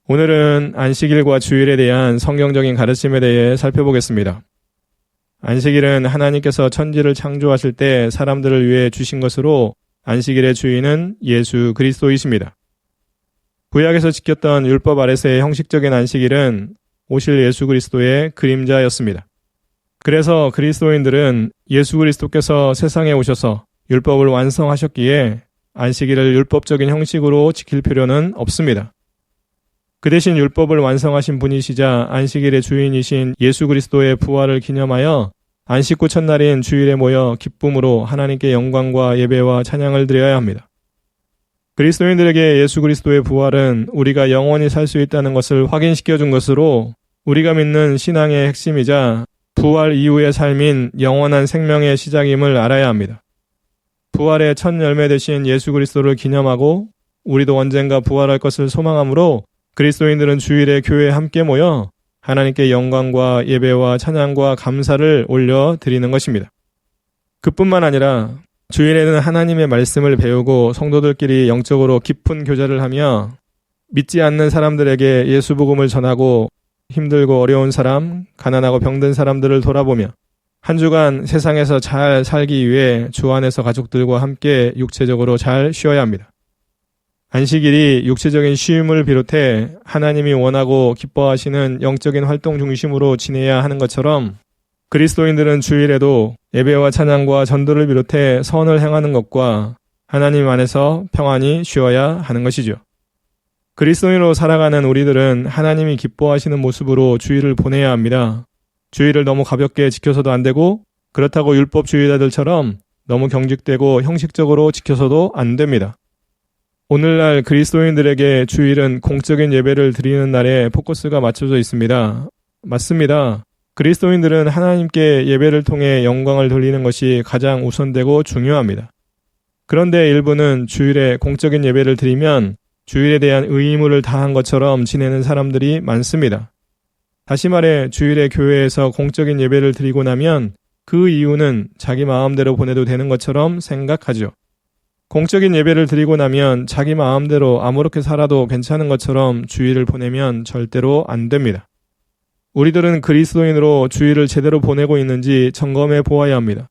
오늘은 안식일과 주일에 대한 성경적인 가르침에 대해 살펴보겠습니다. 안식일은 하나님께서 천지를 창조하실 때 사람들을 위해 주신 것으로 안식일의 주인은 예수 그리스도이십니다. 구약에서 지켰던 율법 아래서의 형식적인 안식일은 오실 예수 그리스도의 그림자였습니다. 그래서 그리스도인들은 예수 그리스도께서 세상에 오셔서 율법을 완성하셨기에 안식일을 율법적인 형식으로 지킬 필요는 없습니다. 그 대신 율법을 완성하신 분이시자 안식일의 주인이신 예수 그리스도의 부활을 기념하여 안식 후 첫날인 주일에 모여 기쁨으로 하나님께 영광과 예배와 찬양을 드려야 합니다. 그리스도인들에게 예수 그리스도의 부활은 우리가 영원히 살 수 있다는 것을 확인시켜 준 것으로 우리가 믿는 신앙의 핵심이자 부활 이후의 삶인 영원한 생명의 시작임을 알아야 합니다. 부활의 첫 열매 되신 예수 그리스도를 기념하고 우리도 언젠가 부활할 것을 소망하므로 그리스도인들은 주일에 교회에 함께 모여 하나님께 영광과 예배와 찬양과 감사를 올려드리는 것입니다. 그뿐만 아니라 주일에는 하나님의 말씀을 배우고 성도들끼리 영적으로 깊은 교제를 하며 믿지 않는 사람들에게 예수 복음을 전하고 힘들고 어려운 사람, 가난하고 병든 사람들을 돌아보며 한 주간 세상에서 잘 살기 위해 주 안에서 가족들과 함께 육체적으로 잘 쉬어야 합니다. 안식일이 육체적인 쉼을 비롯해 하나님이 원하고 기뻐하시는 영적인 활동 중심으로 지내야 하는 것처럼 그리스도인들은 주일에도 예배와 찬양과 전도를 비롯해 선을 행하는 것과 하나님 안에서 평안히 쉬어야 하는 것이죠. 그리스도인으로 살아가는 우리들은 하나님이 기뻐하시는 모습으로 주일을 보내야 합니다. 주일을 너무 가볍게 지켜서도 안 되고 그렇다고 율법주의자들처럼 너무 경직되고 형식적으로 지켜서도 안 됩니다. 오늘날 그리스도인들에게 주일은 공적인 예배를 드리는 날에 포커스가 맞춰져 있습니다. 맞습니다. 그리스도인들은 하나님께 예배를 통해 영광을 돌리는 것이 가장 우선되고 중요합니다. 그런데 일부는 주일에 공적인 예배를 드리면 주일에 대한 의무를 다한 것처럼 지내는 사람들이 많습니다. 다시 말해 주일에 교회에서 공적인 예배를 드리고 나면 그 이유는 자기 마음대로 보내도 되는 것처럼 생각하죠. 공적인 예배를 드리고 나면 자기 마음대로 아무렇게 살아도 괜찮은 것처럼 주일을 보내면 절대로 안 됩니다. 우리들은 그리스도인으로 주일을 제대로 보내고 있는지 점검해 보아야 합니다.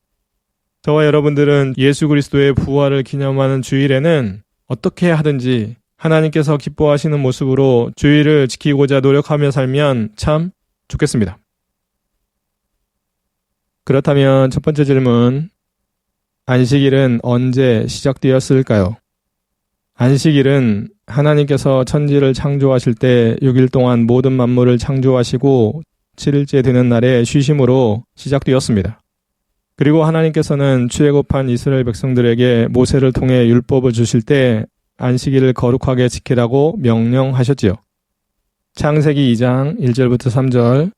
저와 여러분들은 예수 그리스도의 부활을 기념하는 주일에는 어떻게 하든지 하나님께서 기뻐하시는 모습으로 주일을 지키고자 노력하며 살면 참 좋겠습니다. 그렇다면 첫 번째 질문, 안식일은 언제 시작되었을까요? 안식일은 하나님께서 천지를 창조하실 때 6일 동안 모든 만물을 창조하시고 7일째 되는 날에 쉬심으로 시작되었습니다. 그리고 하나님께서는 출애굽한 이스라엘 백성들에게 모세를 통해 율법을 주실 때 안식일을 거룩하게 지키라고 명령하셨지요. 창세기 2장 1절부터 3절,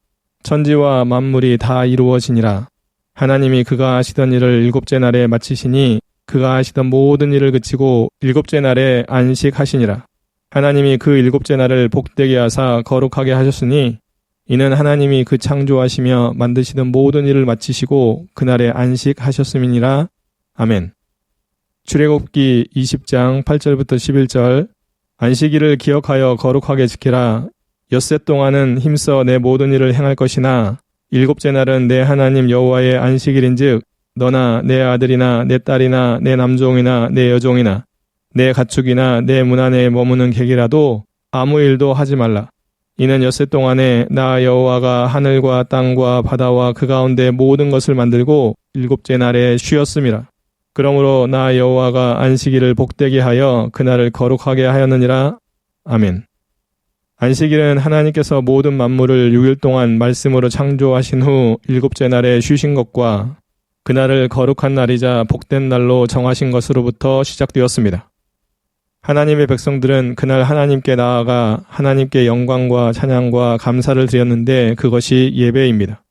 천지와 만물이 다 이루어지니라. 하나님이 그가 하시던 일을 일곱째 날에 마치시니 그가 하시던 모든 일을 그치고 일곱째 날에 안식하시니라. 하나님이 그 일곱째 날을 복되게 하사 거룩하게 하셨으니 이는 하나님이 그 창조하시며 만드시던 모든 일을 마치시고 그날에 안식하셨음이니라. 아멘. 출애굽기 20장 8절부터 11절, 안식일을 기억하여 거룩하게 지키라. 엿새 동안은 힘써 내 모든 일을 행할 것이나 일곱째 날은 내 하나님 여호와의 안식일인즉 너나 내 아들이나 내 딸이나 내 남종이나 내 여종이나 내 가축이나 내 문 안에 머무는 객이라도 아무 일도 하지 말라. 이는 엿새 동안에 나 여호와가 하늘과 땅과 바다와 그 가운데 모든 것을 만들고 일곱째 날에 쉬었음이라. 그러므로 나 여호와가 안식일을 복되게 하여 그날을 거룩하게 하였느니라. 아멘. 안식일은 하나님께서 모든 만물을 6일 동안 말씀으로 창조하신 후 일곱째 날에 쉬신 것과 그날을 거룩한 날이자 복된 날로 정하신 것으로부터 시작되었습니다. 하나님의 백성들은 그날 하나님께 나아가 하나님께 영광과 찬양과 감사를 드렸는데 그것이 예배입니다.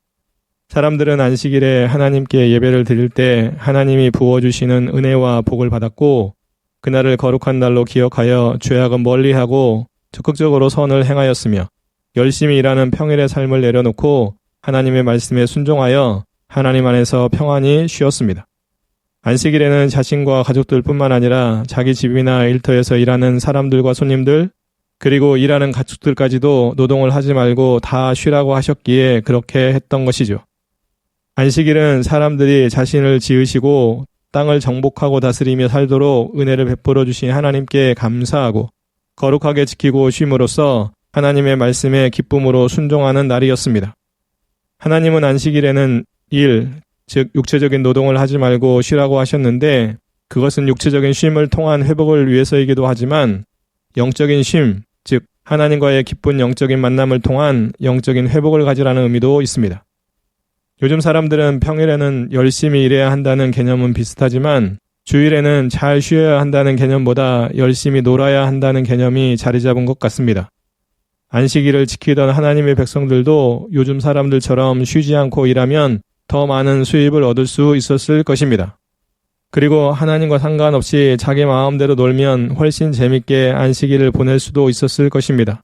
사람들은 안식일에 하나님께 예배를 드릴 때 하나님이 부어주시는 은혜와 복을 받았고 그날을 거룩한 날로 기억하여 죄악은 멀리하고 적극적으로 선을 행하였으며 열심히 일하는 평일의 삶을 내려놓고 하나님의 말씀에 순종하여 하나님 안에서 평안히 쉬었습니다. 안식일에는 자신과 가족들뿐만 아니라 자기 집이나 일터에서 일하는 사람들과 손님들, 그리고 일하는 가축들까지도 노동을 하지 말고 다 쉬라고 하셨기에 그렇게 했던 것이죠. 안식일은 사람들이 자신을 지으시고 땅을 정복하고 다스리며 살도록 은혜를 베풀어 주신 하나님께 감사하고 거룩하게 지키고 쉼으로써 하나님의 말씀에 기쁨으로 순종하는 날이었습니다. 하나님은 안식일에는 일, 즉 육체적인 노동을 하지 말고 쉬라고 하셨는데 그것은 육체적인 쉼을 통한 회복을 위해서이기도 하지만 영적인 쉼, 즉 하나님과의 기쁜 영적인 만남을 통한 영적인 회복을 가지라는 의미도 있습니다. 요즘 사람들은 평일에는 열심히 일해야 한다는 개념은 비슷하지만 주일에는 잘 쉬어야 한다는 개념보다 열심히 놀아야 한다는 개념이 자리 잡은 것 같습니다. 안식일을 지키던 하나님의 백성들도 요즘 사람들처럼 쉬지 않고 일하면 더 많은 수입을 얻을 수 있었을 것입니다. 그리고 하나님과 상관없이 자기 마음대로 놀면 훨씬 재밌게 안식일을 보낼 수도 있었을 것입니다.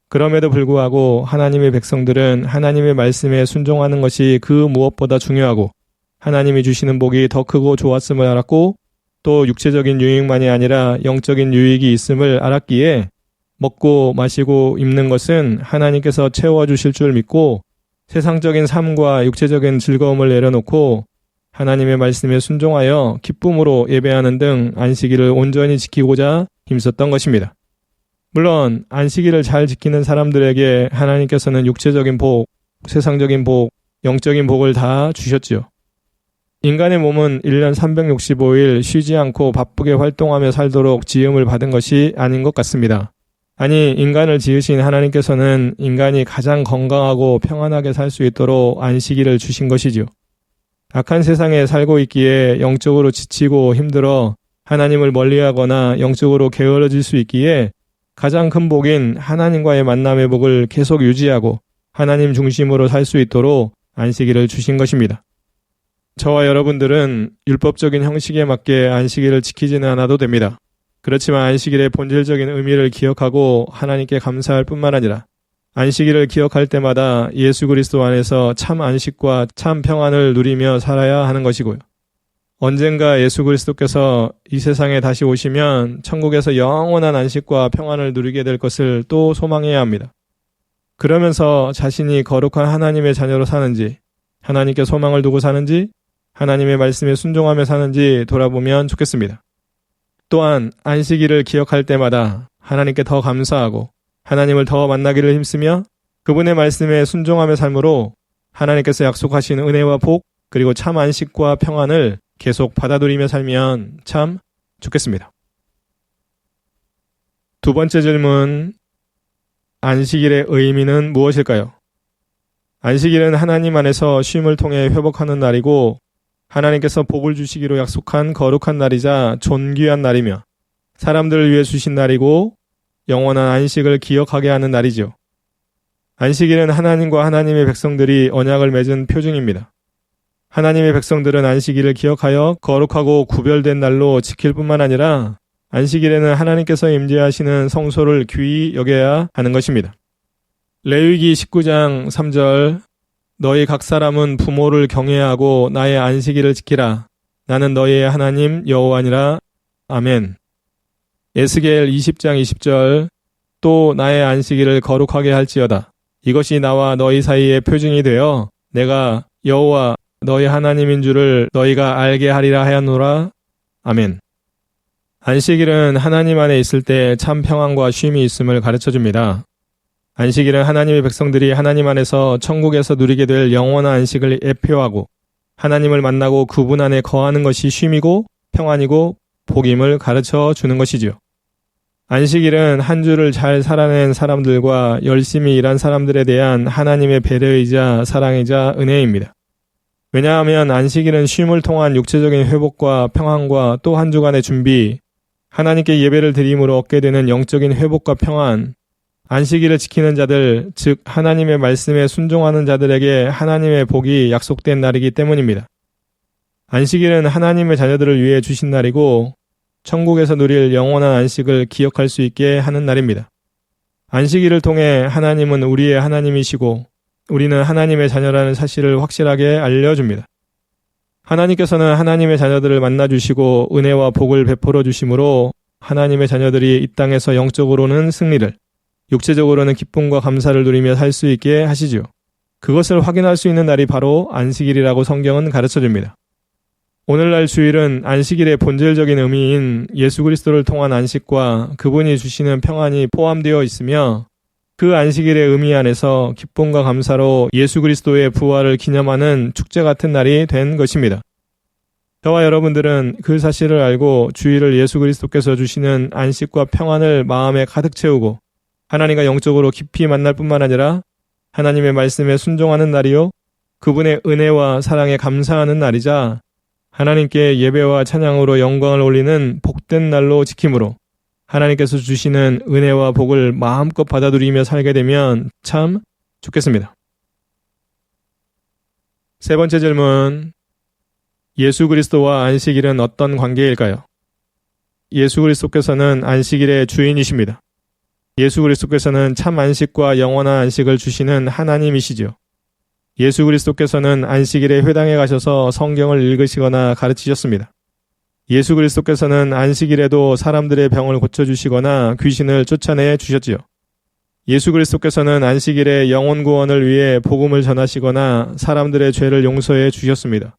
그럼에도 불구하고 하나님의 백성들은 하나님의 말씀에 순종하는 것이 그 무엇보다 중요하고 하나님이 주시는 복이 더 크고 좋았음을 알았고 또 육체적인 유익만이 아니라 영적인 유익이 있음을 알았기에 먹고 마시고 입는 것은 하나님께서 채워주실 줄 믿고 세상적인 삶과 육체적인 즐거움을 내려놓고 하나님의 말씀에 순종하여 기쁨으로 예배하는 등 안식일을 온전히 지키고자 힘썼던 것입니다. 물론 안식일을 잘 지키는 사람들에게 하나님께서는 육체적인 복, 세상적인 복, 영적인 복을 다 주셨지요. 인간의 몸은 1년 365일 쉬지 않고 바쁘게 활동하며 살도록 지음을 받은 것이 아닌 것 같습니다. 아니, 인간을 지으신 하나님께서는 인간이 가장 건강하고 평안하게 살 수 있도록 안식일을 주신 것이죠. 악한 세상에 살고 있기에 영적으로 지치고 힘들어 하나님을 멀리하거나 영적으로 게으러질 수 있기에 가장 큰 복인 하나님과의 만남의 복을 계속 유지하고 하나님 중심으로 살 수 있도록 안식일을 주신 것입니다. 저와 여러분들은 율법적인 형식에 맞게 안식일을 지키지는 않아도 됩니다. 그렇지만 안식일의 본질적인 의미를 기억하고 하나님께 감사할 뿐만 아니라 안식일을 기억할 때마다 예수 그리스도 안에서 참 안식과 참 평안을 누리며 살아야 하는 것이고요. 언젠가 예수 그리스도께서 이 세상에 다시 오시면 천국에서 영원한 안식과 평안을 누리게 될 것을 또 소망해야 합니다. 그러면서 자신이 거룩한 하나님의 자녀로 사는지, 하나님께 소망을 두고 사는지, 하나님의 말씀에 순종하며 사는지 돌아보면 좋겠습니다. 또한 안식일을 기억할 때마다 하나님께 더 감사하고 하나님을 더 만나기를 힘쓰며 그분의 말씀에 순종하며 삶으로 하나님께서 약속하신 은혜와 복 그리고 참 안식과 평안을 계속 받아들이며 살면 참 좋겠습니다. 두 번째 질문, 안식일의 의미는 무엇일까요? 안식일은 하나님 안에서 쉼을 통해 회복하는 날이고 하나님께서 복을 주시기로 약속한 거룩한 날이자 존귀한 날이며 사람들을 위해 주신 날이고 영원한 안식을 기억하게 하는 날이죠. 안식일은 하나님과 하나님의 백성들이 언약을 맺은 표징입니다. 하나님의 백성들은 안식일을 기억하여 거룩하고 구별된 날로 지킬 뿐만 아니라 안식일에는 하나님께서 임재하시는 성소를 귀히 여겨야 하는 것입니다. 레위기 19장 3절 너희 각 사람은 부모를 경외하고 나의 안식일을 지키라. 나는 너희의 하나님 여호와니라. 아멘. 에스겔 20장 20절 또 나의 안식일을 거룩하게 할지어다. 이것이 나와 너희 사이의 표징이 되어 내가 여호와 너희 하나님인 줄을 너희가 알게 하리라 하였노라. 아멘. 안식일은 하나님 안에 있을 때 참 평안과 쉼이 있음을 가르쳐줍니다. 안식일은 하나님의 백성들이 하나님 안에서 천국에서 누리게 될 영원한 안식을 예표하고 하나님을 만나고 그분 안에 거하는 것이 쉼이고 평안이고 복임을 가르쳐 주는 것이지요. 안식일은 한 주를 잘 살아낸 사람들과 열심히 일한 사람들에 대한 하나님의 배려이자 사랑이자 은혜입니다. 왜냐하면 안식일은 쉼을 통한 육체적인 회복과 평안과 또 한 주간의 준비, 하나님께 예배를 드림으로 얻게 되는 영적인 회복과 평안, 안식일을 지키는 자들, 즉 하나님의 말씀에 순종하는 자들에게 하나님의 복이 약속된 날이기 때문입니다. 안식일은 하나님의 자녀들을 위해 주신 날이고 천국에서 누릴 영원한 안식을 기억할 수 있게 하는 날입니다. 안식일을 통해 하나님은 우리의 하나님이시고 우리는 하나님의 자녀라는 사실을 확실하게 알려줍니다. 하나님께서는 하나님의 자녀들을 만나주시고 은혜와 복을 베풀어 주심으로 하나님의 자녀들이 이 땅에서 영적으로는 승리를, 육체적으로는 기쁨과 감사를 누리며 살 수 있게 하시죠. 그것을 확인할 수 있는 날이 바로 안식일이라고 성경은 가르쳐줍니다. 오늘날 주일은 안식일의 본질적인 의미인 예수 그리스도를 통한 안식과 그분이 주시는 평안이 포함되어 있으며 그 안식일의 의미 안에서 기쁨과 감사로 예수 그리스도의 부활을 기념하는 축제 같은 날이 된 것입니다. 저와 여러분들은 그 사실을 알고 주일을 예수 그리스도께서 주시는 안식과 평안을 마음에 가득 채우고 하나님과 영적으로 깊이 만날 뿐만 아니라 하나님의 말씀에 순종하는 날이요 그분의 은혜와 사랑에 감사하는 날이자 하나님께 예배와 찬양으로 영광을 올리는 복된 날로 지킴으로 하나님께서 주시는 은혜와 복을 마음껏 받아들이며 살게 되면 참 좋겠습니다. 세 번째 질문. 예수 그리스도와 안식일은 어떤 관계일까요? 예수 그리스도께서는 안식일의 주인이십니다. 예수 그리스도께서는 참 안식과 영원한 안식을 주시는 하나님이시죠. 예수 그리스도께서는 안식일에 회당에 가셔서 성경을 읽으시거나 가르치셨습니다. 예수 그리스도께서는 안식일에도 사람들의 병을 고쳐주시거나 귀신을 쫓아내 주셨지요. 예수 그리스도께서는 안식일에 영혼 구원을 위해 복음을 전하시거나 사람들의 죄를 용서해 주셨습니다.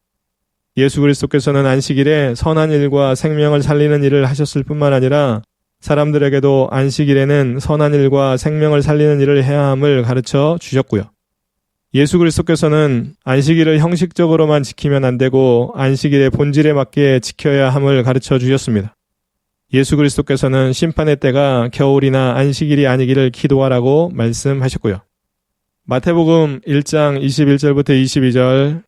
예수 그리스도께서는 안식일에 선한 일과 생명을 살리는 일을 하셨을 뿐만 아니라 사람들에게도 안식일에는 선한 일과 생명을 살리는 일을 해야 함을 가르쳐 주셨고요. 예수 그리스도께서는 안식일을 형식적으로만 지키면 안 되고 안식일의 본질에 맞게 지켜야 함을 가르쳐 주셨습니다. 예수 그리스도께서는 심판의 때가 겨울이나 안식일이 아니기를 기도하라고 말씀하셨고요. 마태복음 1장 21절부터 22절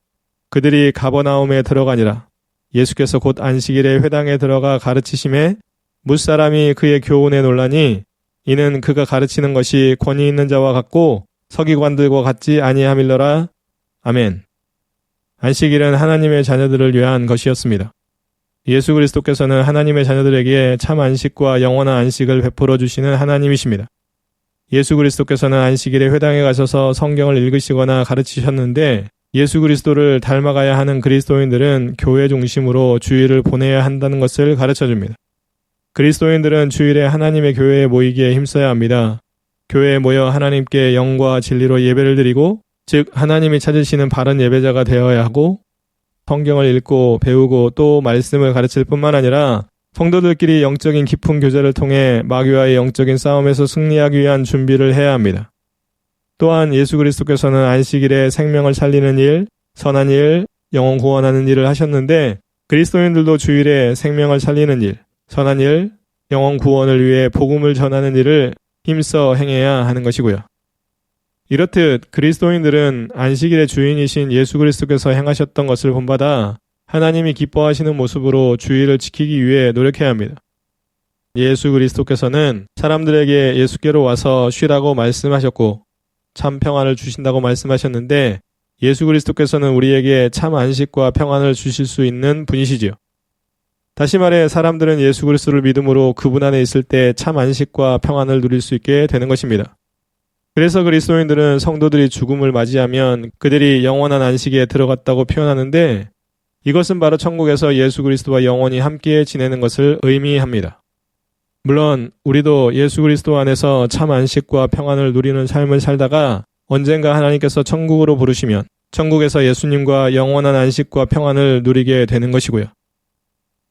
그들이 가버나움에 들어가니라. 예수께서 곧 안식일에 회당에 들어가 가르치심에 뭇사람이 그의 교훈에 놀라니 이는 그가 가르치는 것이 권위 있는 자와 같고 서기관들과 같지 아니함일러라. 아멘. 안식일은 하나님의 자녀들을 위한 것이었습니다. 예수 그리스도께서는 하나님의 자녀들에게 참 안식과 영원한 안식을 베풀어 주시는 하나님이십니다. 예수 그리스도께서는 안식일에 회당에 가셔서 성경을 읽으시거나 가르치셨는데 예수 그리스도를 닮아가야 하는 그리스도인들은 교회 중심으로 주일을 보내야 한다는 것을 가르쳐줍니다. 그리스도인들은 주일에 하나님의 교회에 모이기에 힘써야 합니다. 교회에 모여 하나님께 영과 진리로 예배를 드리고 즉 하나님이 찾으시는 바른 예배자가 되어야 하고 성경을 읽고 배우고 또 말씀을 가르칠 뿐만 아니라 성도들끼리 영적인 깊은 교제를 통해 마귀와의 영적인 싸움에서 승리하기 위한 준비를 해야 합니다. 또한 예수 그리스도께서는 안식일에 생명을 살리는 일, 선한 일, 영혼 구원하는 일을 하셨는데 그리스도인들도 주일에 생명을 살리는 일, 선한 일, 영혼 구원을 위해 복음을 전하는 일을 힘써 행해야 하는 것이고요. 이렇듯 그리스도인들은 안식일의 주인이신 예수 그리스도께서 행하셨던 것을 본받아 하나님이 기뻐하시는 모습으로 주일을 지키기 위해 노력해야 합니다. 예수 그리스도께서는 사람들에게 예수께로 와서 쉬라고 말씀하셨고 참 평안을 주신다고 말씀하셨는데 예수 그리스도께서는 우리에게 참 안식과 평안을 주실 수 있는 분이시지요. 다시 말해 사람들은 예수 그리스도를 믿음으로 그분 안에 있을 때 참 안식과 평안을 누릴 수 있게 되는 것입니다. 그래서 그리스도인들은 성도들이 죽음을 맞이하면 그들이 영원한 안식에 들어갔다고 표현하는데 이것은 바로 천국에서 예수 그리스도와 영원히 함께 지내는 것을 의미합니다. 물론 우리도 예수 그리스도 안에서 참 안식과 평안을 누리는 삶을 살다가 언젠가 하나님께서 천국으로 부르시면 천국에서 예수님과 영원한 안식과 평안을 누리게 되는 것이고요.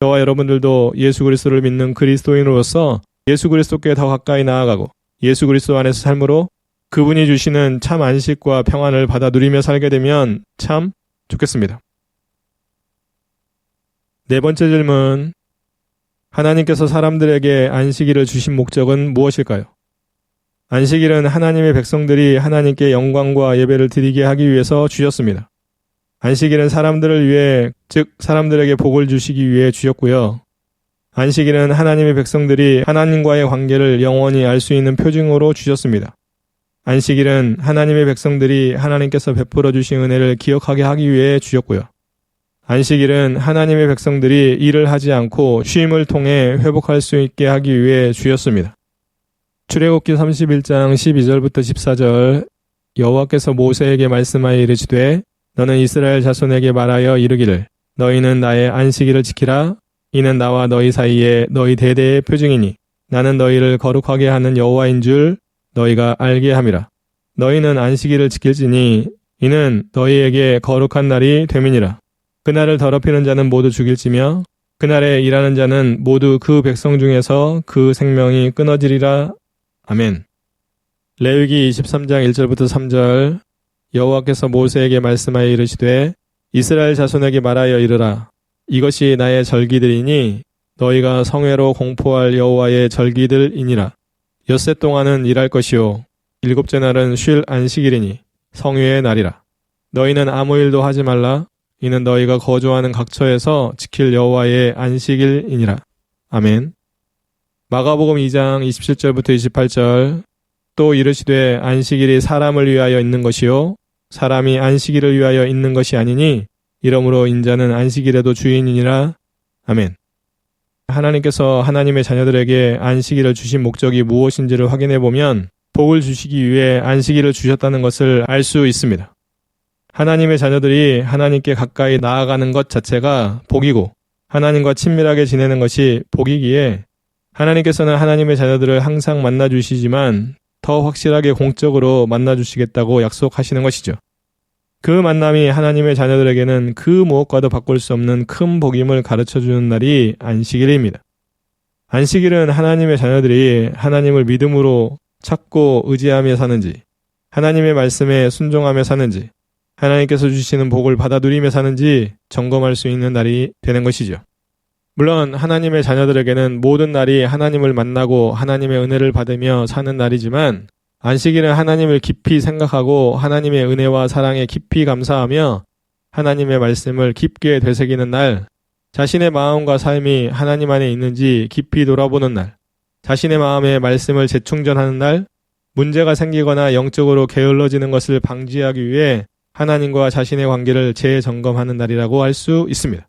저와 여러분들도 예수 그리스도를 믿는 그리스도인으로서 예수 그리스도께 더 가까이 나아가고 예수 그리스도 안에서 삶으로 그분이 주시는 참 안식과 평안을 받아 누리며 살게 되면 참 좋겠습니다. 네 번째 질문. 하나님께서 사람들에게 안식일을 주신 목적은 무엇일까요? 안식일은 하나님의 백성들이 하나님께 영광과 예배를 드리게 하기 위해서 주셨습니다. 안식일은 사람들을 위해, 즉 사람들에게 복을 주시기 위해 주셨고요. 안식일은 하나님의 백성들이 하나님과의 관계를 영원히 알 수 있는 표징으로 주셨습니다. 안식일은 하나님의 백성들이 하나님께서 베풀어 주신 은혜를 기억하게 하기 위해 주셨고요. 안식일은 하나님의 백성들이 일을 하지 않고 쉼을 통해 회복할 수 있게 하기 위해 주셨습니다. 출애굽기 31장 12절부터 14절 여호와께서 모세에게 말씀하여 이르시되 너는 이스라엘 자손에게 말하여 이르기를 너희는 나의 안식일을 지키라. 이는 나와 너희 사이에 너희 대대의 표징이니 나는 너희를 거룩하게 하는 여호와인 줄 너희가 알게 함이라. 너희는 안식일을 지킬지니 이는 너희에게 거룩한 날이 됨이니라. 그날을 더럽히는 자는 모두 죽일지며 그날에 일하는 자는 모두 그 백성 중에서 그 생명이 끊어지리라. 아멘. 레위기 23장 1절부터 3절. 여호와께서 모세에게 말씀하여 이르시되 이스라엘 자손에게 말하여 이르라. 이것이 나의 절기들이니 너희가 성회로 공포할 여호와의 절기들이니라. 엿새 동안은 일할 것이요 일곱째 날은 쉴 안식일이니 성회의 날이라. 너희는 아무 일도 하지 말라. 이는 너희가 거주하는 각처에서 지킬 여호와의 안식일이니라. 아멘. 마가복음 2장 27절부터 28절. 또 이르시되 안식일이 사람을 위하여 있는 것이요 사람이 안식일을 위하여 있는 것이 아니니 이러므로 인자는 안식일에도 주인이니라. 아멘. 하나님께서 하나님의 자녀들에게 안식일을 주신 목적이 무엇인지를 확인해 보면 복을 주시기 위해 안식일을 주셨다는 것을 알 수 있습니다. 하나님의 자녀들이 하나님께 가까이 나아가는 것 자체가 복이고 하나님과 친밀하게 지내는 것이 복이기에 하나님께서는 하나님의 자녀들을 항상 만나주시지만 더 확실하게 공적으로 만나주시겠다고 약속하시는 것이죠. 그 만남이 하나님의 자녀들에게는 그 무엇과도 바꿀 수 없는 큰 복임을 가르쳐주는 날이 안식일입니다. 안식일은 하나님의 자녀들이 하나님을 믿음으로 찾고 의지하며 사는지, 하나님의 말씀에 순종하며 사는지, 하나님께서 주시는 복을 받아 누리며 사는지 점검할 수 있는 날이 되는 것이죠. 물론 하나님의 자녀들에게는 모든 날이 하나님을 만나고 하나님의 은혜를 받으며 사는 날이지만 안식일은 하나님을 깊이 생각하고 하나님의 은혜와 사랑에 깊이 감사하며 하나님의 말씀을 깊게 되새기는 날, 자신의 마음과 삶이 하나님 안에 있는지 깊이 돌아보는 날, 자신의 마음에 말씀을 재충전하는 날, 문제가 생기거나 영적으로 게을러지는 것을 방지하기 위해 하나님과 자신의 관계를 재점검하는 날이라고 할 수 있습니다.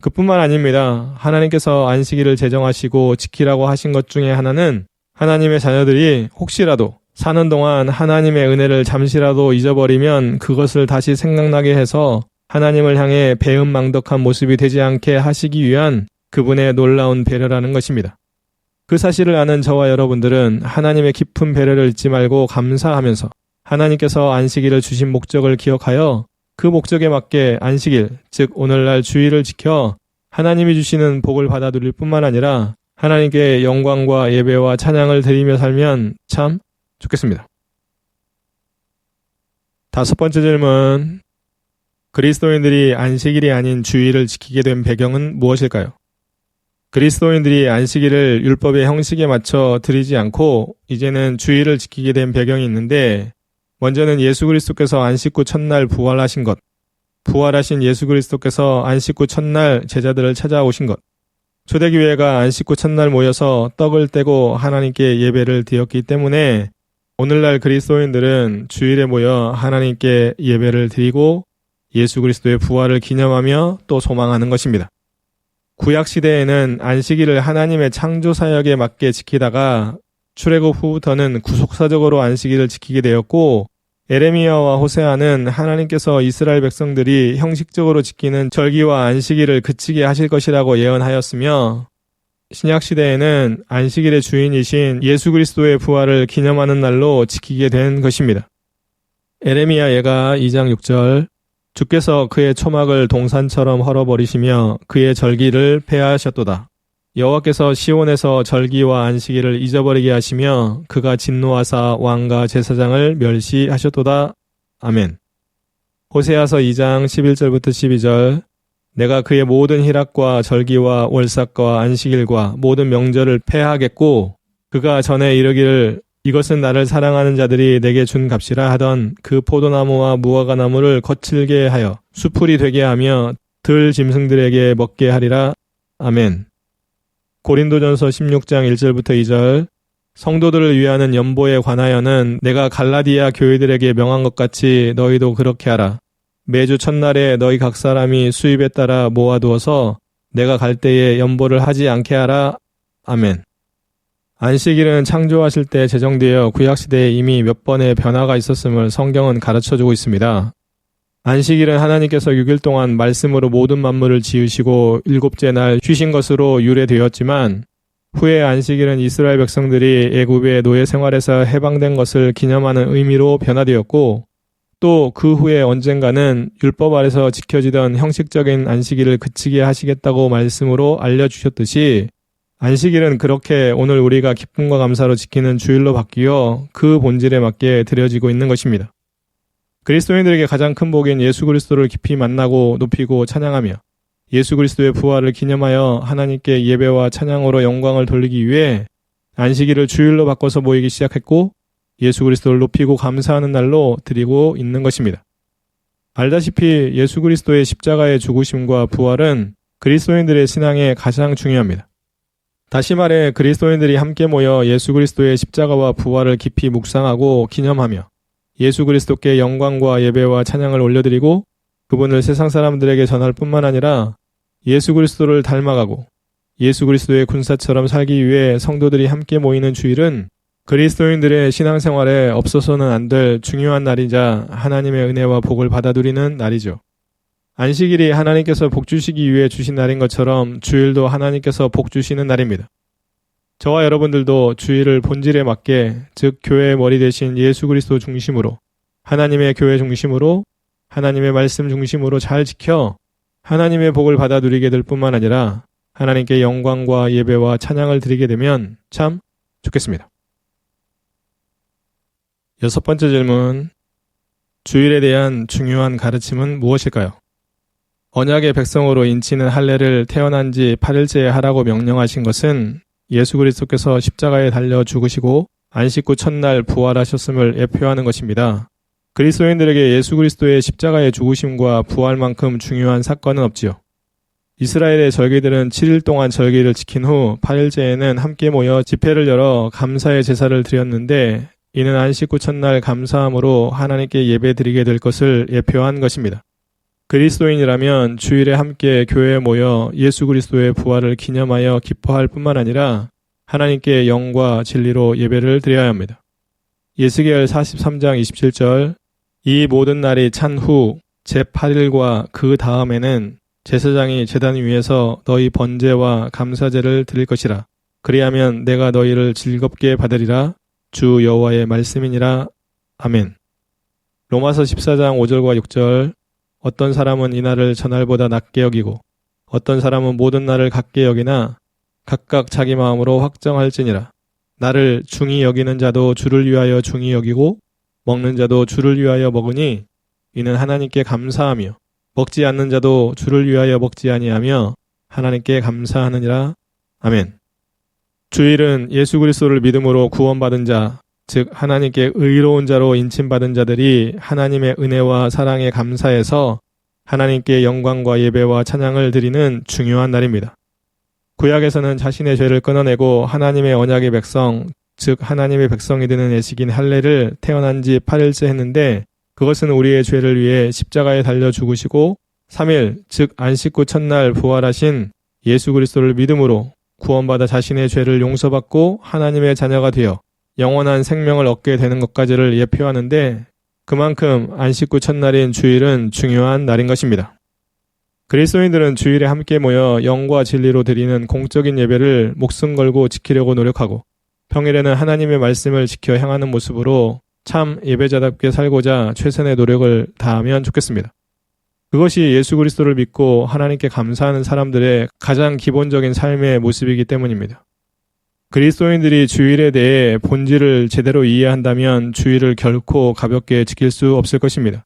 그뿐만 아닙니다. 하나님께서 안식일을 제정하시고 지키라고 하신 것 중에 하나는 하나님의 자녀들이 혹시라도 사는 동안 하나님의 은혜를 잠시라도 잊어버리면 그것을 다시 생각나게 해서 하나님을 향해 배은망덕한 모습이 되지 않게 하시기 위한 그분의 놀라운 배려라는 것입니다. 그 사실을 아는 저와 여러분들은 하나님의 깊은 배려를 잊지 말고 감사하면서 하나님께서 안식일을 주신 목적을 기억하여 그 목적에 맞게 안식일, 즉 오늘날 주일을 지켜 하나님이 주시는 복을 받아 누릴 뿐만 아니라 하나님께 영광과 예배와 찬양을 드리며 살면 참 좋겠습니다. 다섯 번째 질문. 그리스도인들이 안식일이 아닌 주일을 지키게 된 배경은 무엇일까요? 그리스도인들이 안식일을 율법의 형식에 맞춰 드리지 않고 이제는 주일을 지키게 된 배경이 있는데, 먼저는 예수 그리스도께서 안식 후 첫날 부활하신 것, 부활하신 예수 그리스도께서 안식 후 첫날 제자들을 찾아오신 것, 초대교회가 안식 후 첫날 모여서 떡을 떼고 하나님께 예배를 드렸기 때문에 오늘날 그리스도인들은 주일에 모여 하나님께 예배를 드리고 예수 그리스도의 부활을 기념하며 또 소망하는 것입니다. 구약시대에는 안식일을 하나님의 창조사역에 맞게 지키다가 출애굽 후부터는 구속사적으로 안식일을 지키게 되었고, 에레미야와 호세아는 하나님께서 이스라엘 백성들이 형식적으로 지키는 절기와 안식일을 그치게 하실 것이라고 예언하였으며, 신약시대에는 안식일의 주인이신 예수 그리스도의 부활을 기념하는 날로 지키게 된 것입니다. 에레미야 예가 2장 6절. 주께서 그의 초막을 동산처럼 헐어버리시며 그의 절기를 폐하하셨도다. 여호와께서 시온에서 절기와 안식일을 잊어버리게 하시며 그가 진노하사 왕과 제사장을 멸시하셨도다. 아멘. 호세아서 2장 11절부터 12절. 내가 그의 모든 희락과 절기와 월삭과 안식일과 모든 명절을 폐하겠고 그가 전에 이르기를 이것은 나를 사랑하는 자들이 내게 준 값이라 하던 그 포도나무와 무화과나무를 거칠게 하여 수풀이 되게 하며 들 짐승들에게 먹게 하리라. 아멘. 고린도전서 16장 1절부터 2절. 성도들을 위하는 연보에 관하여는 내가 갈라디아 교회들에게 명한 것 같이 너희도 그렇게 하라. 매주 첫날에 너희 각 사람이 수입에 따라 모아두어서 내가 갈 때에 연보를 하지 않게 하라. 아멘. 안식일은 창조하실 때 제정되어 구약시대에 이미 몇 번의 변화가 있었음을 성경은 가르쳐주고 있습니다. 안식일은 하나님께서 6일 동안 말씀으로 모든 만물을 지으시고 일곱째 날 쉬신 것으로 유래되었지만 후에 안식일은 이스라엘 백성들이 애굽의 노예 생활에서 해방된 것을 기념하는 의미로 변화되었고 또 그 후에 언젠가는 율법 아래서 지켜지던 형식적인 안식일을 그치게 하시겠다고 말씀으로 알려주셨듯이 안식일은 그렇게 오늘 우리가 기쁨과 감사로 지키는 주일로 바뀌어 그 본질에 맞게 드려지고 있는 것입니다. 그리스도인들에게 가장 큰 복인 예수 그리스도를 깊이 만나고 높이고 찬양하며 예수 그리스도의 부활을 기념하여 하나님께 예배와 찬양으로 영광을 돌리기 위해 안식일을 주일로 바꿔서 모이기 시작했고 예수 그리스도를 높이고 감사하는 날로 드리고 있는 것입니다. 알다시피 예수 그리스도의 십자가의 죽으심과 부활은 그리스도인들의 신앙에 가장 중요합니다. 다시 말해 그리스도인들이 함께 모여 예수 그리스도의 십자가와 부활을 깊이 묵상하고 기념하며 예수 그리스도께 영광과 예배와 찬양을 올려드리고 그분을 세상 사람들에게 전할 뿐만 아니라 예수 그리스도를 닮아가고 예수 그리스도의 군사처럼 살기 위해 성도들이 함께 모이는 주일은 그리스도인들의 신앙생활에 없어서는 안 될 중요한 날이자 하나님의 은혜와 복을 받아 누리는 날이죠. 안식일이 하나님께서 복 주시기 위해 주신 날인 것처럼 주일도 하나님께서 복 주시는 날입니다. 저와 여러분들도 주일을 본질에 맞게, 즉 교회의 머리 대신 예수 그리스도 중심으로, 하나님의 교회 중심으로, 하나님의 말씀 중심으로 잘 지켜 하나님의 복을 받아 누리게 될 뿐만 아니라 하나님께 영광과 예배와 찬양을 드리게 되면 참 좋겠습니다. 6번째 질문, 주일에 대한 중요한 가르침은 무엇일까요? 언약의 백성으로 인치는 할례를 태어난 지 8일째에 하라고 명령하신 것은 예수 그리스도께서 십자가에 달려 죽으시고 안식 후 첫날 부활하셨음을 예표하는 것입니다. 그리스도인들에게 예수 그리스도의 십자가의 죽으심과 부활만큼 중요한 사건은 없지요. 이스라엘의 절기들은 7일 동안 절기를 지킨 후 8일째에는 함께 모여 집회를 열어 감사의 제사를 드렸는데 이는 안식 후 첫날 감사함으로 하나님께 예배드리게 될 것을 예표한 것입니다. 그리스도인이라면 주일에 함께 교회에 모여 예수 그리스도의 부활을 기념하여 기뻐할 뿐만 아니라 하나님께 영과 진리로 예배를 드려야 합니다. 예스겔 43장 27절, 이 모든 날이 찬 후 제8일과 그 다음에는 제사장이 제단 위에서 너희 번제와 감사제를 드릴 것이라. 그리하면 내가 너희를 즐겁게 받으리라. 주 여호와의 말씀이니라. 아멘. 로마서 14장 5절과 6절, 어떤 사람은 이날을 전날보다 낮게 여기고 어떤 사람은 모든 날을 같게 여기나 각각 자기 마음으로 확정할지니라. 나를 중히 여기는 자도 주를 위하여 중히 여기고 먹는 자도 주를 위하여 먹으니 이는 하나님께 감사하며 먹지 않는 자도 주를 위하여 먹지 아니하며 하나님께 감사하느니라. 아멘. 주일은 예수 그리스도를 믿음으로 구원받은 자, 즉 하나님께 의로운 자로 인침받은 자들이 하나님의 은혜와 사랑에 감사해서 하나님께 영광과 예배와 찬양을 드리는 중요한 날입니다. 구약에서는 자신의 죄를 끊어내고 하나님의 언약의 백성, 즉 하나님의 백성이 되는 예식인 할례를 태어난 지 8일째 했는데 그것은 우리의 죄를 위해 십자가에 달려 죽으시고 3일, 즉 안식 후 첫날 부활하신 예수 그리스도를 믿음으로 구원받아 자신의 죄를 용서받고 하나님의 자녀가 되어 영원한 생명을 얻게 되는 것까지를 예표하는데 그만큼 안식 후 첫날인 주일은 중요한 날인 것입니다. 그리스도인들은 주일에 함께 모여 영과 진리로 드리는 공적인 예배를 목숨 걸고 지키려고 노력하고 평일에는 하나님의 말씀을 지켜 향하는 모습으로 참 예배자답게 살고자 최선의 노력을 다하면 좋겠습니다. 그것이 예수 그리스도를 믿고 하나님께 감사하는 사람들의 가장 기본적인 삶의 모습이기 때문입니다. 그리스도인들이 주일에 대해 본질을 제대로 이해한다면 주일을 결코 가볍게 지킬 수 없을 것입니다.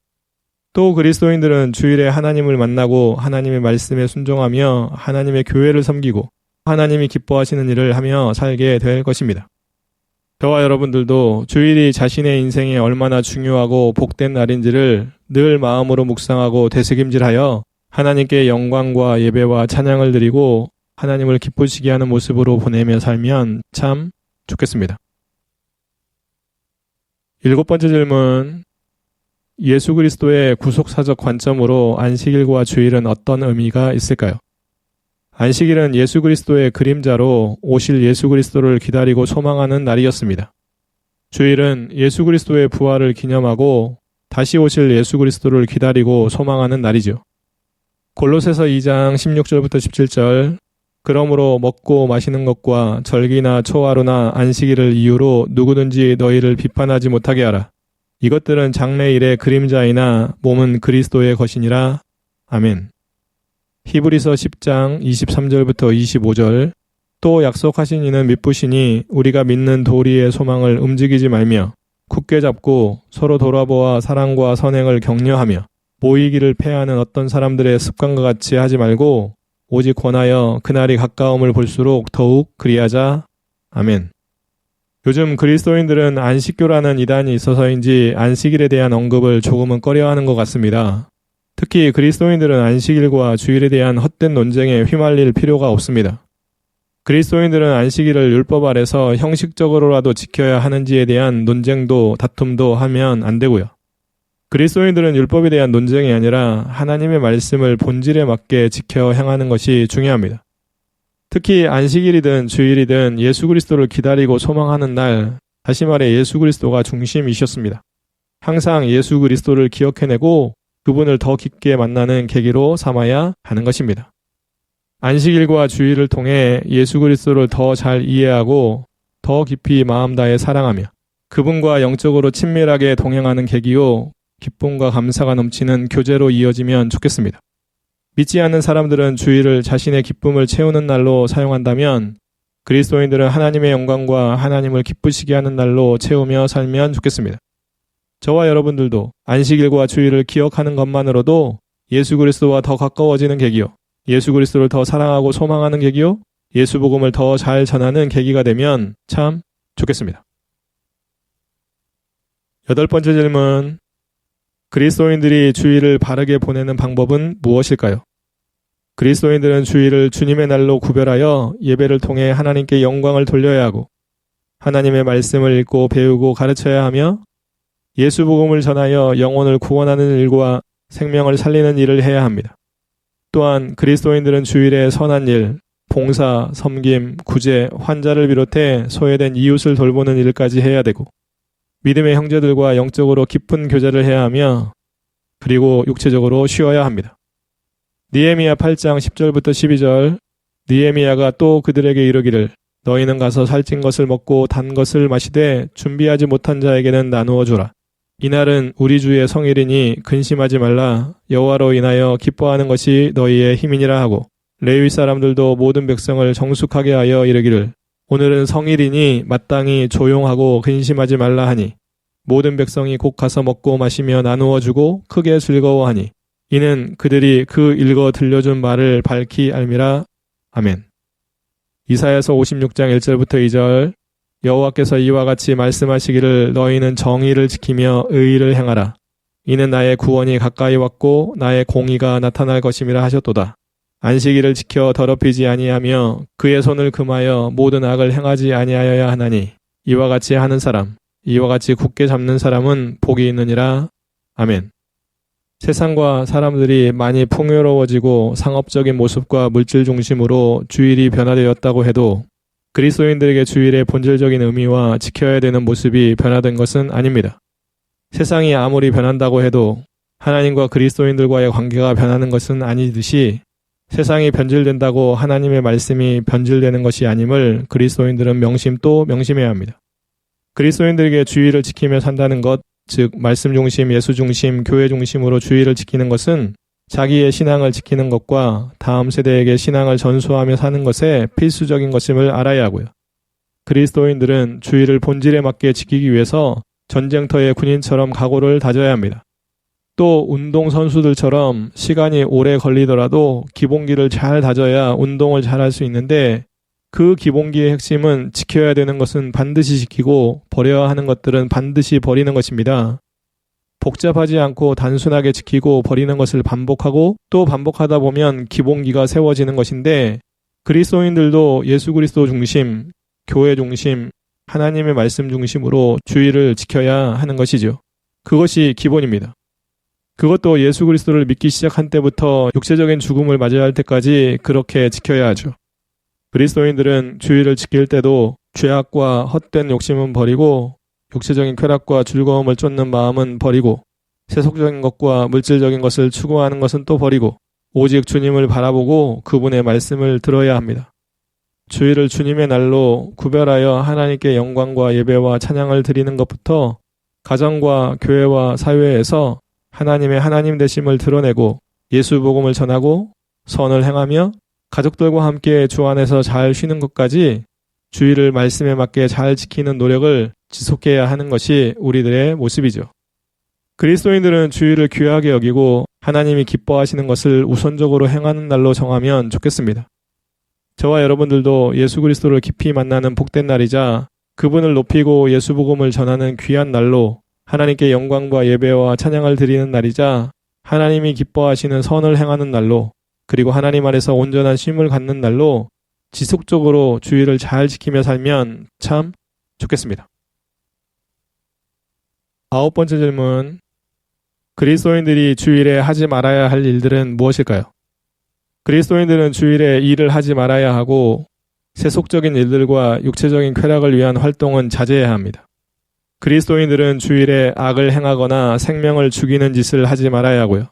또 그리스도인들은 주일에 하나님을 만나고 하나님의 말씀에 순종하며 하나님의 교회를 섬기고 하나님이 기뻐하시는 일을 하며 살게 될 것입니다. 저와 여러분들도 주일이 자신의 인생에 얼마나 중요하고 복된 날인지를 늘 마음으로 묵상하고 되새김질하여 하나님께 영광과 예배와 찬양을 드리고 하나님을 기쁘시게 하는 모습으로 보내며 살면 참 좋겠습니다. 7번째 질문, 예수 그리스도의 구속사적 관점으로 안식일과 주일은 어떤 의미가 있을까요? 안식일은 예수 그리스도의 그림자로 오실 예수 그리스도를 기다리고 소망하는 날이었습니다. 주일은 예수 그리스도의 부활을 기념하고 다시 오실 예수 그리스도를 기다리고 소망하는 날이죠. 골로새서 2장 16절부터 17절, 그러므로 먹고 마시는 것과 절기나 초하루나 안식일을 이유로 누구든지 너희를 비판하지 못하게 하라. 이것들은 장래일의 그림자이나 몸은 그리스도의 것이니라. 아멘. 히브리서 10장 23절부터 25절. 또 약속하신 이는 미쁘시니 우리가 믿는 도리의 소망을 움직이지 말며 굳게 잡고 서로 돌아보아 사랑과 선행을 격려하며 모이기를 패하는 어떤 사람들의 습관과 같이 하지 말고 오직 권하여 그날이 가까움을 볼수록 더욱 그리하자. 아멘. 요즘 그리스도인들은 안식교라는 이단이 있어서인지 안식일에 대한 언급을 조금은 꺼려하는 것 같습니다. 특히 그리스도인들은 안식일과 주일에 대한 헛된 논쟁에 휘말릴 필요가 없습니다. 그리스도인들은 안식일을 율법 아래서 형식적으로라도 지켜야 하는지에 대한 논쟁도 다툼도 하면 안 되고요. 그리스도인들은 율법에 대한 논쟁이 아니라 하나님의 말씀을 본질에 맞게 지켜 행하는 것이 중요합니다. 특히 안식일이든 주일이든 예수 그리스도를 기다리고 소망하는 날, 다시 말해 예수 그리스도가 중심이셨습니다. 항상 예수 그리스도를 기억해내고 그분을 더 깊게 만나는 계기로 삼아야 하는 것입니다. 안식일과 주일을 통해 예수 그리스도를 더 잘 이해하고 더 깊이 마음 다해 사랑하며 그분과 영적으로 친밀하게 동행하는 계기요, 기쁨과 감사가 넘치는 교제로 이어지면 좋겠습니다. 믿지 않는 사람들은 주일을 자신의 기쁨을 채우는 날로 사용한다면 그리스도인들은 하나님의 영광과 하나님을 기쁘시게 하는 날로 채우며 살면 좋겠습니다. 저와 여러분들도 안식일과 주일을 기억하는 것만으로도 예수 그리스도와 더 가까워지는 계기요, 예수 그리스도를 더 사랑하고 소망하는 계기요, 예수 복음을 더 잘 전하는 계기가 되면 참 좋겠습니다. 8번째 질문. 그리스도인들이 주일을 바르게 보내는 방법은 무엇일까요? 그리스도인들은 주일을 주님의 날로 구별하여 예배를 통해 하나님께 영광을 돌려야 하고 하나님의 말씀을 읽고 배우고 가르쳐야 하며 예수 복음을 전하여 영혼을 구원하는 일과 생명을 살리는 일을 해야 합니다. 또한 그리스도인들은 주일에 선한 일, 봉사, 섬김, 구제, 환자를 비롯해 소외된 이웃을 돌보는 일까지 해야 되고 믿음의 형제들과 영적으로 깊은 교제를 해야 하며 그리고 육체적으로 쉬어야 합니다. 느헤미야 8장 10절부터 12절. 느헤미야가 또 그들에게 이르기를 너희는 가서 살찐 것을 먹고 단 것을 마시되 준비하지 못한 자에게는 나누어 주라. 이날은 우리 주의 성일이니 근심하지 말라. 여호와로 인하여 기뻐하는 것이 너희의 힘이니라 하고 레위 사람들도 모든 백성을 정숙하게 하여 이르기를 오늘은 성일이니 마땅히 조용하고 근심하지 말라 하니 모든 백성이 곧 가서 먹고 마시며 나누어 주고 크게 즐거워하니 이는 그들이 그 읽어 들려준 말을 밝히 알미라. 아멘. 이사야서 56장 1절부터 2절. 여호와께서 이와 같이 말씀하시기를 너희는 정의를 지키며 의의를 행하라. 이는 나의 구원이 가까이 왔고 나의 공의가 나타날 것임이라 하셨도다. 안식일을 지켜 더럽히지 아니하며 그의 손을 금하여 모든 악을 행하지 아니하여야 하나니 이와 같이 하는 사람, 이와 같이 굳게 잡는 사람은 복이 있느니라. 아멘. 세상과 사람들이 많이 풍요로워지고 상업적인 모습과 물질 중심으로 주일이 변화되었다고 해도 그리스도인들에게 주일의 본질적인 의미와 지켜야 되는 모습이 변화된 것은 아닙니다. 세상이 아무리 변한다고 해도 하나님과 그리스도인들과의 관계가 변하는 것은 아니듯이 세상이 변질된다고 하나님의 말씀이 변질되는 것이 아님을 그리스도인들은 명심 또 명심해야 합니다. 그리스도인들에게 주일을 지키며 산다는 것, 즉 말씀 중심, 예수 중심, 교회 중심으로 주일을 지키는 것은 자기의 신앙을 지키는 것과 다음 세대에게 신앙을 전수하며 사는 것에 필수적인 것임을 알아야 하고요. 그리스도인들은 주일을 본질에 맞게 지키기 위해서 전쟁터의 군인처럼 각오를 다져야 합니다. 또 운동선수들처럼 시간이 오래 걸리더라도 기본기를 잘 다져야 운동을 잘 할 수 있는데 그 기본기의 핵심은 지켜야 되는 것은 반드시 지키고 버려야 하는 것들은 반드시 버리는 것입니다. 복잡하지 않고 단순하게 지키고 버리는 것을 반복하고 또 반복하다 보면 기본기가 세워지는 것인데 그리스도인들도 예수 그리스도 중심, 교회 중심, 하나님의 말씀 중심으로 주일을 지켜야 하는 것이죠. 그것이 기본입니다. 그것도 예수 그리스도를 믿기 시작한 때부터 육체적인 죽음을 맞이해야 할 때까지 그렇게 지켜야 하죠. 그리스도인들은 주일을 지킬 때도 죄악과 헛된 욕심은 버리고 육체적인 쾌락과 즐거움을 쫓는 마음은 버리고 세속적인 것과 물질적인 것을 추구하는 것은 또 버리고 오직 주님을 바라보고 그분의 말씀을 들어야 합니다. 주일을 주님의 날로 구별하여 하나님께 영광과 예배와 찬양을 드리는 것부터 가정과 교회와 사회에서 하나님의 하나님 되심을 드러내고 예수 복음을 전하고 선을 행하며 가족들과 함께 주 안에서 잘 쉬는 것까지 주일을 말씀에 맞게 잘 지키는 노력을 지속해야 하는 것이 우리들의 모습이죠. 그리스도인들은 주일을 귀하게 여기고 하나님이 기뻐하시는 것을 우선적으로 행하는 날로 정하면 좋겠습니다. 저와 여러분들도 예수 그리스도를 깊이 만나는 복된 날이자 그분을 높이고 예수 복음을 전하는 귀한 날로 하나님께 영광과 예배와 찬양을 드리는 날이자 하나님이 기뻐하시는 선을 행하는 날로 그리고 하나님 안에서 온전한 쉼을 갖는 날로 지속적으로 주일을 잘 지키며 살면 참 좋겠습니다. 9번째 질문. 그리스도인들이 주일에 하지 말아야 할 일들은 무엇일까요? 그리스도인들은 주일에 일을 하지 말아야 하고 세속적인 일들과 육체적인 쾌락을 위한 활동은 자제해야 합니다. 그리스도인들은 주일에 악을 행하거나 생명을 죽이는 짓을 하지 말아야 하고요.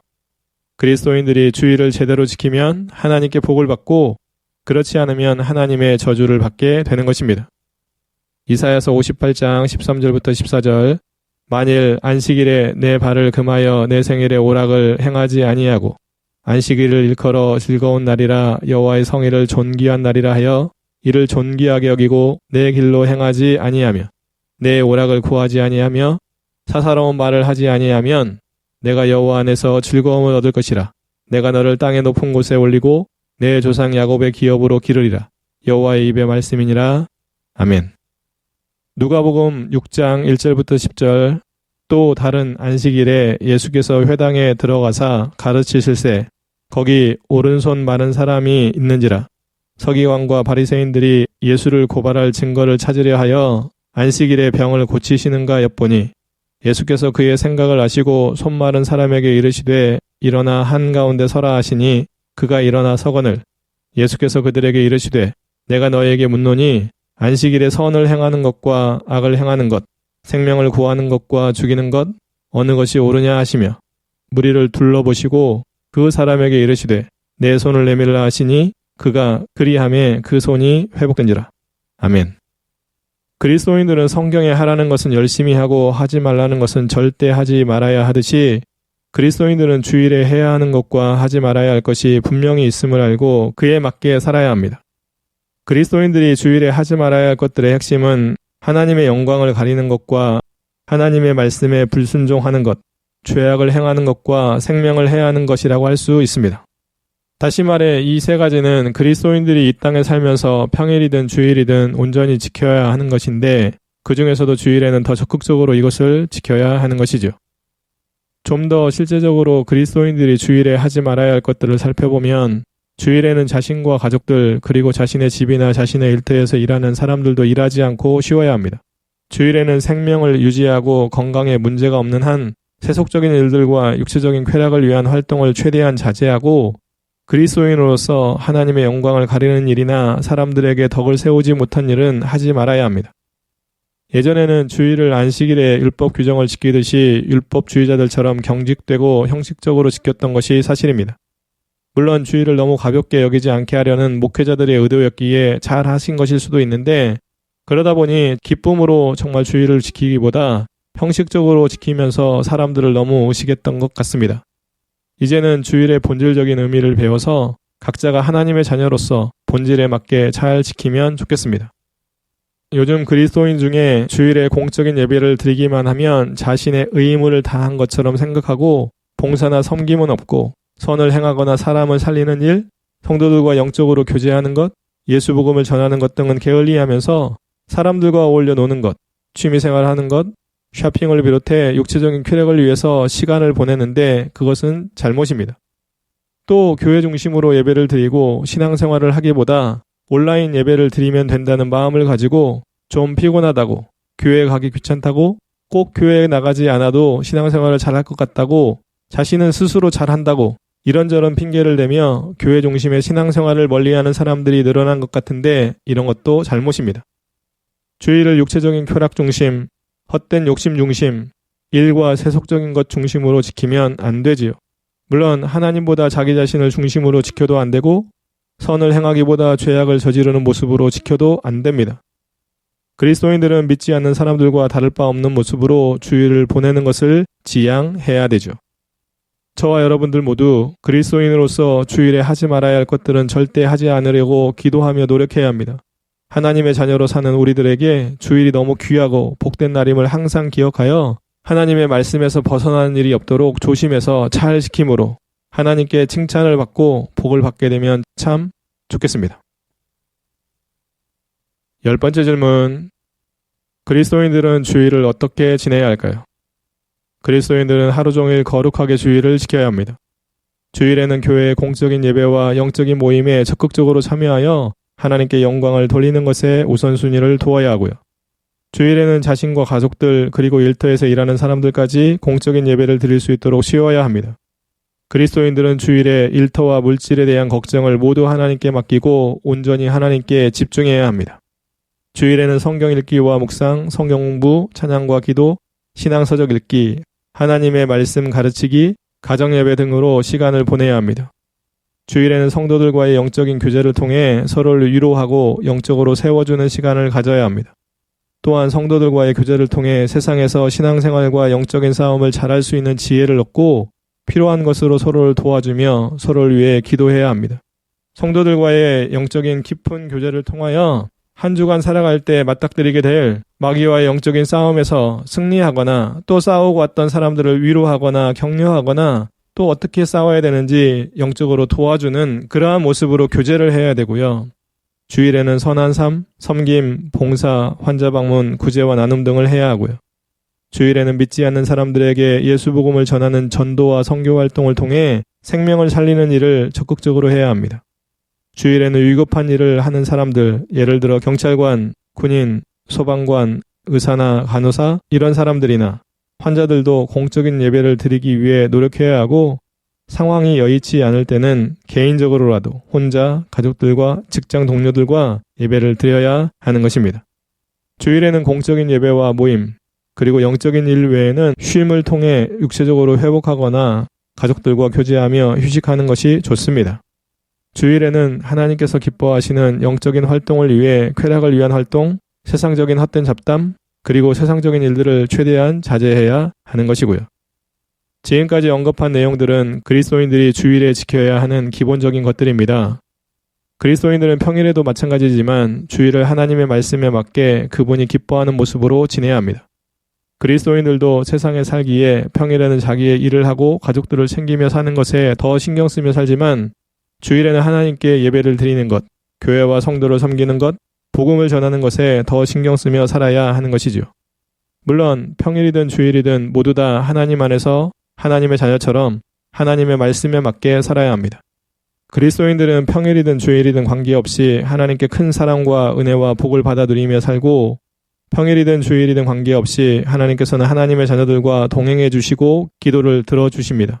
그리스도인들이 주일을 제대로 지키면 하나님께 복을 받고 그렇지 않으면 하나님의 저주를 받게 되는 것입니다. 이사야서 58장 13절부터 14절. 만일 안식일에 내 발을 금하여 내 생일에 오락을 행하지 아니하고 안식일을 일컬어 즐거운 날이라 여호와의 성일을 존귀한 날이라 하여 이를 존귀하게 여기고 내 길로 행하지 아니하며 내 오락을 구하지 아니하며 사사로운 말을 하지 아니하면 내가 여호와 안에서 즐거움을 얻을 것이라. 내가 너를 땅의 높은 곳에 올리고 내 조상 야곱의 기업으로 기르리라. 여호와의 입의 말씀이니라. 아멘. 누가복음 6장 1절부터 10절. 또 다른 안식일에 예수께서 회당에 들어가사 가르치실세 거기 오른손 마른 사람이 있는지라. 서기관과 바리새인들이 예수를 고발할 증거를 찾으려 하여 안식일에 병을 고치시는가 엿보니 예수께서 그의 생각을 아시고 손 마른 사람에게 이르시되 일어나 한가운데 서라 하시니 그가 일어나 서거늘. 예수께서 그들에게 이르시되 내가 너에게 묻노니 안식일에 선을 행하는 것과 악을 행하는 것, 생명을 구하는 것과 죽이는 것 어느 것이 옳으냐 하시며 무리를 둘러보시고 그 사람에게 이르시되 내 손을 내밀라 하시니 그가 그리하매 그 손이 회복된지라. 아멘. 그리스도인들은 성경에 하라는 것은 열심히 하고 하지 말라는 것은 절대 하지 말아야 하듯이 그리스도인들은 주일에 해야 하는 것과 하지 말아야 할 것이 분명히 있음을 알고 그에 맞게 살아야 합니다. 그리스도인들이 주일에 하지 말아야 할 것들의 핵심은 하나님의 영광을 가리는 것과 하나님의 말씀에 불순종하는 것, 죄악을 행하는 것과 생명을 해야 하는 것이라고 할 수 있습니다. 다시 말해 이 세 가지는 그리스도인들이 이 땅에 살면서 평일이든 주일이든 온전히 지켜야 하는 것인데 그 중에서도 주일에는 더 적극적으로 이것을 지켜야 하는 것이죠. 좀 더 실제적으로 그리스도인들이 주일에 하지 말아야 할 것들을 살펴보면 주일에는 자신과 가족들 그리고 자신의 집이나 자신의 일터에서 일하는 사람들도 일하지 않고 쉬어야 합니다. 주일에는 생명을 유지하고 건강에 문제가 없는 한 세속적인 일들과 육체적인 쾌락을 위한 활동을 최대한 자제하고 그리스도인으로서 하나님의 영광을 가리는 일이나 사람들에게 덕을 세우지 못한 일은 하지 말아야 합니다. 예전에는 주일을 안식일에 율법 규정을 지키듯이 율법주의자들처럼 경직되고 형식적으로 지켰던 것이 사실입니다. 물론 주일을 너무 가볍게 여기지 않게 하려는 목회자들의 의도였기에 잘 하신 것일 수도 있는데 그러다 보니 기쁨으로 정말 주일을 지키기보다 형식적으로 지키면서 사람들을 너무 의식했던 것 같습니다. 이제는 주일의 본질적인 의미를 배워서 각자가 하나님의 자녀로서 본질에 맞게 잘 지키면 좋겠습니다. 요즘 그리스도인 중에 주일에 공적인 예배를 드리기만 하면 자신의 의무를 다한 것처럼 생각하고 봉사나 섬김은 없고 선을 행하거나 사람을 살리는 일, 성도들과 영적으로 교제하는 것, 예수 복음을 전하는 것 등은 게을리하면서 사람들과 어울려 노는 것, 취미생활하는 것, 쇼핑을 비롯해 육체적인 쾌락을 위해서 시간을 보내는데 그것은 잘못입니다. 또 교회 중심으로 예배를 드리고 신앙생활을 하기보다 온라인 예배를 드리면 된다는 마음을 가지고 좀 피곤하다고, 교회 가기 귀찮다고, 꼭 교회에 나가지 않아도 신앙생활을 잘할 것 같다고, 자신은 스스로 잘한다고 이런저런 핑계를 대며 교회 중심의 신앙생활을 멀리하는 사람들이 늘어난 것 같은데 이런 것도 잘못입니다. 주일을 육체적인 쾌락 중심, 헛된 욕심 중심, 일과 세속적인 것 중심으로 지키면 안 되지요. 물론 하나님보다 자기 자신을 중심으로 지켜도 안 되고 선을 행하기보다 죄악을 저지르는 모습으로 지켜도 안 됩니다. 그리스도인들은 믿지 않는 사람들과 다를 바 없는 모습으로 주일을 보내는 것을 지양해야 되죠. 저와 여러분들 모두 그리스도인으로서 주일에 하지 말아야 할 것들은 절대 하지 않으려고 기도하며 노력해야 합니다. 하나님의 자녀로 사는 우리들에게 주일이 너무 귀하고 복된 날임을 항상 기억하여 하나님의 말씀에서 벗어나는 일이 없도록 조심해서 잘 지킴으로 하나님께 칭찬을 받고 복을 받게 되면 참 좋겠습니다. 10번째 질문. 그리스도인들은 주일을 어떻게 지내야 할까요? 그리스도인들은 하루 종일 거룩하게 주일을 지켜야 합니다. 주일에는 교회의 공적인 예배와 영적인 모임에 적극적으로 참여하여 하나님께 영광을 돌리는 것에 우선순위를 두어야 하고요. 주일에는 자신과 가족들 그리고 일터에서 일하는 사람들까지 공적인 예배를 드릴 수 있도록 쉬어야 합니다. 그리스도인들은 주일에 일터와 물질에 대한 걱정을 모두 하나님께 맡기고 온전히 하나님께 집중해야 합니다. 주일에는 성경 읽기와 묵상, 성경 공부, 찬양과 기도, 신앙서적 읽기, 하나님의 말씀 가르치기, 가정예배 등으로 시간을 보내야 합니다. 주일에는 성도들과의 영적인 교제를 통해 서로를 위로하고 영적으로 세워주는 시간을 가져야 합니다. 또한 성도들과의 교제를 통해 세상에서 신앙생활과 영적인 싸움을 잘할 수 있는 지혜를 얻고 필요한 것으로 서로를 도와주며 서로를 위해 기도해야 합니다. 성도들과의 영적인 깊은 교제를 통하여 한 주간 살아갈 때 맞닥뜨리게 될 마귀와의 영적인 싸움에서 승리하거나 또 싸우고 왔던 사람들을 위로하거나 격려하거나 또 어떻게 싸워야 되는지 영적으로 도와주는 그러한 모습으로 교제를 해야 되고요. 주일에는 선한 삶, 섬김, 봉사, 환자 방문, 구제와 나눔 등을 해야 하고요. 주일에는 믿지 않는 사람들에게 예수 복음을 전하는 전도와 선교 활동을 통해 생명을 살리는 일을 적극적으로 해야 합니다. 주일에는 위급한 일을 하는 사람들, 예를 들어 경찰관, 군인, 소방관, 의사나 간호사 이런 사람들이나 환자들도 공적인 예배를 드리기 위해 노력해야 하고 상황이 여의치 않을 때는 개인적으로라도 혼자 가족들과 직장 동료들과 예배를 드려야 하는 것입니다. 주일에는 공적인 예배와 모임, 그리고 영적인 일 외에는 쉼을 통해 육체적으로 회복하거나 가족들과 교제하며 휴식하는 것이 좋습니다. 주일에는 하나님께서 기뻐하시는 영적인 활동을 위해 쾌락을 위한 활동, 세상적인 헛된 잡담, 그리고 세상적인 일들을 최대한 자제해야 하는 것이고요. 지금까지 언급한 내용들은 그리스도인들이 주일에 지켜야 하는 기본적인 것들입니다. 그리스도인들은 평일에도 마찬가지지만 주일을 하나님의 말씀에 맞게 그분이 기뻐하는 모습으로 지내야 합니다. 그리스도인들도 세상에 살기에 평일에는 자기의 일을 하고 가족들을 챙기며 사는 것에 더 신경 쓰며 살지만 주일에는 하나님께 예배를 드리는 것, 교회와 성도를 섬기는 것, 복음을 전하는 것에 더 신경 쓰며 살아야 하는 것이죠. 물론 평일이든 주일이든 모두 다 하나님 안에서 하나님의 자녀처럼 하나님의 말씀에 맞게 살아야 합니다. 그리스도인들은 평일이든 주일이든 관계없이 하나님께 큰 사랑과 은혜와 복을 받아 누리며 살고 평일이든 주일이든 관계없이 하나님께서는 하나님의 자녀들과 동행해 주시고 기도를 들어주십니다.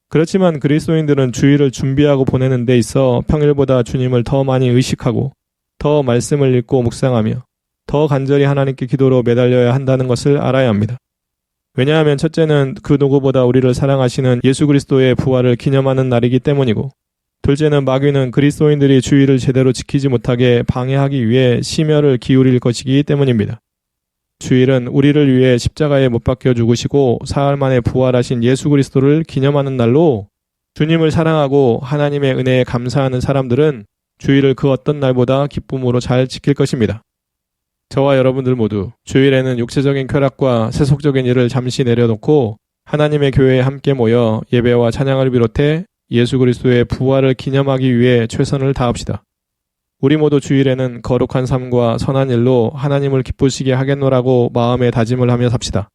그렇지만 그리스도인들은 주일을 준비하고 보내는 데 있어 평일보다 주님을 더 많이 의식하고 더 말씀을 읽고 묵상하며 더 간절히 하나님께 기도로 매달려야 한다는 것을 알아야 합니다. 왜냐하면 첫째는 그 누구보다 우리를 사랑하시는 예수 그리스도의 부활을 기념하는 날이기 때문이고 둘째는 마귀는 그리스도인들이 주일을 제대로 지키지 못하게 방해하기 위해 심혈을 기울일 것이기 때문입니다. 주일은 우리를 위해 십자가에 못 박혀 죽으시고 사흘 만에 부활하신 예수 그리스도를 기념하는 날로 주님을 사랑하고 하나님의 은혜에 감사하는 사람들은 주일을 그 어떤 날보다 기쁨으로 잘 지킬 것입니다. 저와 여러분들 모두 주일에는 육체적인 쾌락과 세속적인 일을 잠시 내려놓고 하나님의 교회에 함께 모여 예배와 찬양을 비롯해 예수 그리스도의 부활을 기념하기 위해 최선을 다합시다. 우리 모두 주일에는 거룩한 삶과 선한 일로 하나님을 기쁘시게 하겠노라고 마음에 다짐을 하며 삽시다.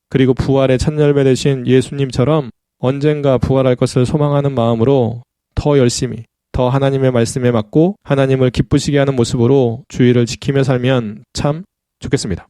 그리고 부활의 첫 열매 되신 예수님처럼 언젠가 부활할 것을 소망하는 마음으로 더 열심히 더 하나님의 말씀에 맞고 하나님을 기쁘시게 하는 모습으로 주일을 지키며 살면 참 좋겠습니다.